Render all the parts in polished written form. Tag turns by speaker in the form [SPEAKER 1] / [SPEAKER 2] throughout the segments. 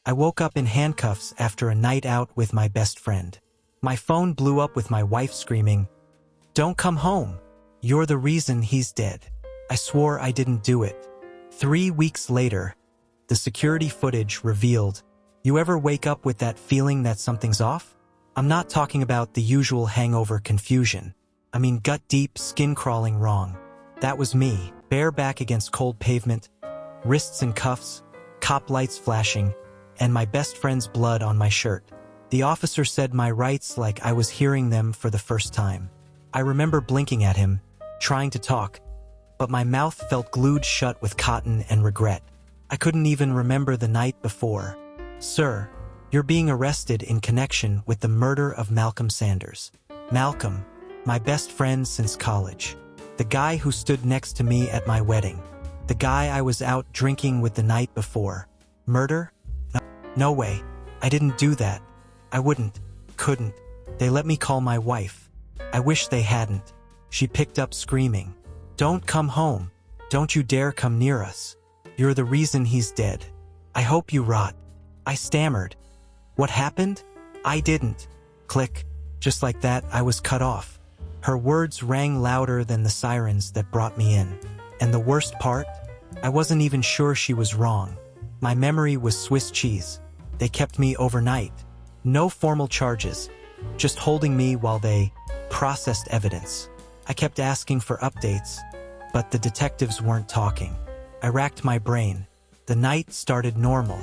[SPEAKER 1] I woke up in handcuffs after a night out with my best friend. My phone blew up with my wife screaming, "Don't come home. You're the reason he's dead." I swore I didn't do it. 3 weeks later, the security footage revealed, you ever wake up with that feeling that something's off? I'm not talking about the usual hangover confusion. I mean gut-deep, skin-crawling wrong. That was me, bare back against cold pavement, wrists in cuffs, cop lights flashing, and my best friend's blood on my shirt. The officer said my rights like I was hearing them for the first time. I remember blinking at him, trying to talk, but my mouth felt glued shut with cotton and regret. I couldn't even remember the night before. "Sir, you're being arrested in connection with the murder of Malcolm Sanders." Malcolm, my best friend since college. The guy who stood next to me at my wedding. The guy I was out drinking with the night before. Murder? No way. I didn't do that. I couldn't. They let me call my wife. I wish they hadn't. She picked up screaming, "Don't come home. Don't you dare come near us. You're the reason he's dead. I hope you rot." I stammered. "What happened? I didn't." Click. Just like that, I was cut off. Her words rang louder than the sirens that brought me in. And the worst part? I wasn't even sure she was wrong. My memory was Swiss cheese. They kept me overnight. No formal charges, just holding me while they processed evidence. I kept asking for updates, but the detectives weren't talking. I racked my brain. The night started normal.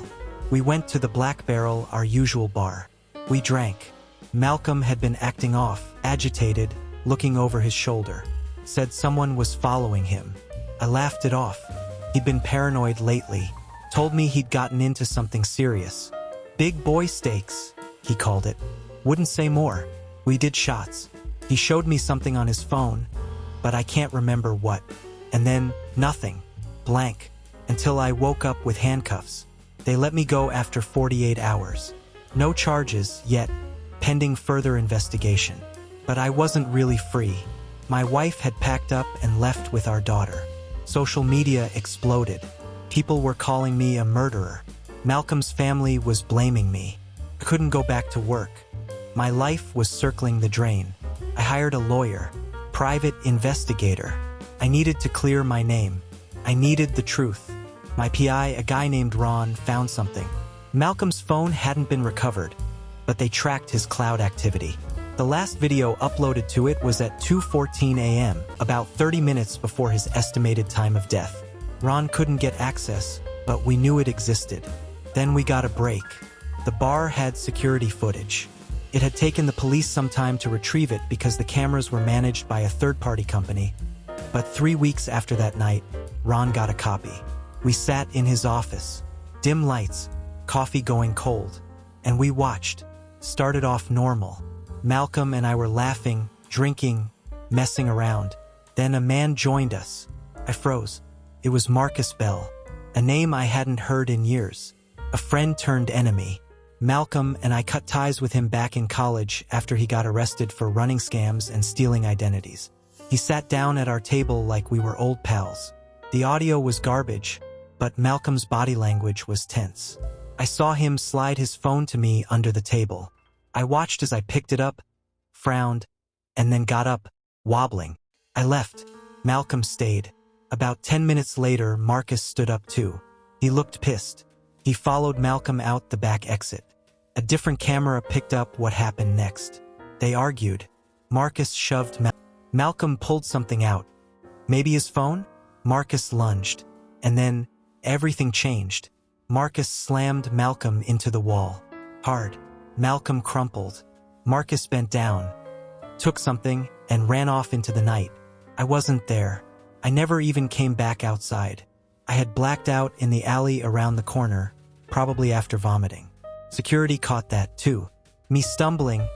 [SPEAKER 1] We went to the Black Barrel, our usual bar. We drank. Malcolm had been acting off, agitated, looking over his shoulder. Said someone was following him. I laughed it off. He'd been paranoid lately. Told me he'd gotten into something serious. Big boy stakes, he called it. Wouldn't say more. We did shots. He showed me something on his phone, but I can't remember what. And then, nothing. Blank. Until I woke up with handcuffs. They let me go after 48 hours. No charges yet, pending further investigation. But I wasn't really free. My wife had packed up and left with our daughter. Social media exploded. People were calling me a murderer. Malcolm's family was blaming me. I couldn't go back to work. My life was circling the drain. I hired a lawyer, private investigator. I needed to clear my name. I needed the truth. My PI, a guy named Ron, found something. Malcolm's phone hadn't been recovered, but they tracked his cloud activity. The last video uploaded to it was at 2:14 a.m., about 30 minutes before his estimated time of death. Ron couldn't get access, but we knew it existed. Then we got a break. The bar had security footage. It had taken the police some time to retrieve it because the cameras were managed by a third-party company. But 3 weeks after that night, Ron got a copy. We sat in his office. Dim lights, coffee going cold. And we watched. Started off normal. Malcolm and I were laughing, drinking, messing around. Then a man joined us. I froze. It was Marcus Bell, a name I hadn't heard in years. A friend turned enemy. Malcolm and I cut ties with him back in college after he got arrested for running scams and stealing identities. He sat down at our table like we were old pals. The audio was garbage, but Malcolm's body language was tense. I saw him slide his phone to me under the table. I watched as I picked it up, frowned, and then got up, wobbling. I left. Malcolm stayed. About 10 minutes later, Marcus stood up too. He looked pissed. He followed Malcolm out the back exit. A different camera picked up what happened next. They argued. Marcus shoved Malcolm pulled something out. Maybe his phone? Marcus lunged. And then, everything changed. Marcus slammed Malcolm into the wall. Hard. Malcolm crumpled. Marcus bent down, took something, and ran off into the night. I wasn't there. I never even came back outside. I had blacked out in the alley around the corner, probably after vomiting. Security caught that too. Me stumbling,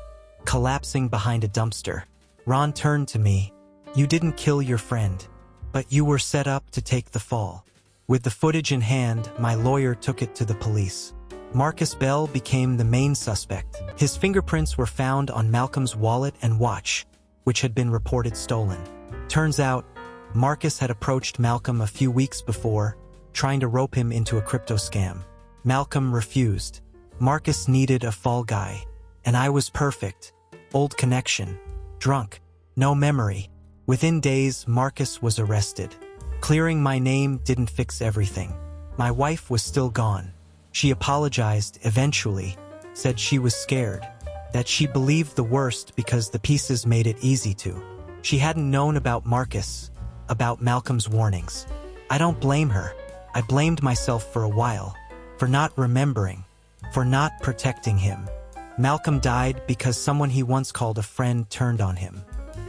[SPEAKER 1] collapsing behind a dumpster. Ron turned to me. "You didn't kill your friend, but you were set up to take the fall." With the footage in hand, my lawyer took it to the police. Marcus Bell became the main suspect. His fingerprints were found on Malcolm's wallet and watch, which had been reported stolen. Turns out, Marcus had approached Malcolm a few weeks before, trying to rope him into a crypto scam. Malcolm refused. Marcus needed a fall guy. And I was perfect. Old connection. Drunk. No memory. Within days, Marcus was arrested. Clearing my name didn't fix everything. My wife was still gone. She apologized eventually, said she was scared, that she believed the worst because the pieces made it easy to. She hadn't known about Marcus, about Malcolm's warnings. I don't blame her. I blamed myself for a while, for not remembering, for not protecting him. Malcolm died because someone he once called a friend turned on him.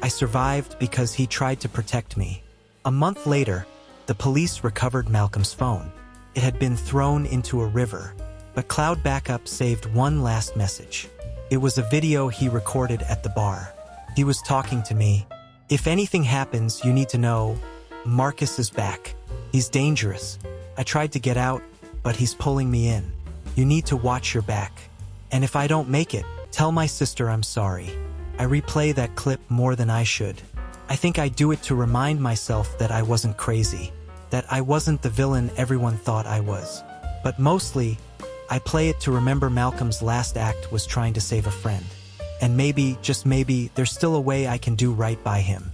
[SPEAKER 1] I survived because he tried to protect me. A month later, the police recovered Malcolm's phone. It had been thrown into a river, but cloud backup saved one last message. It was a video he recorded at the bar. He was talking to me. If anything happens, you need to know, Marcus is back. He's dangerous. I tried to get out, but he's pulling me in. You need to watch your back. And if I don't make it, tell my sister I'm sorry. I replay that clip more than I should. I think I do it to remind myself that I wasn't crazy, that I wasn't the villain everyone thought I was. But mostly, I play it to remember Malcolm's last act was trying to save a friend. And maybe, just maybe, there's still a way I can do right by him.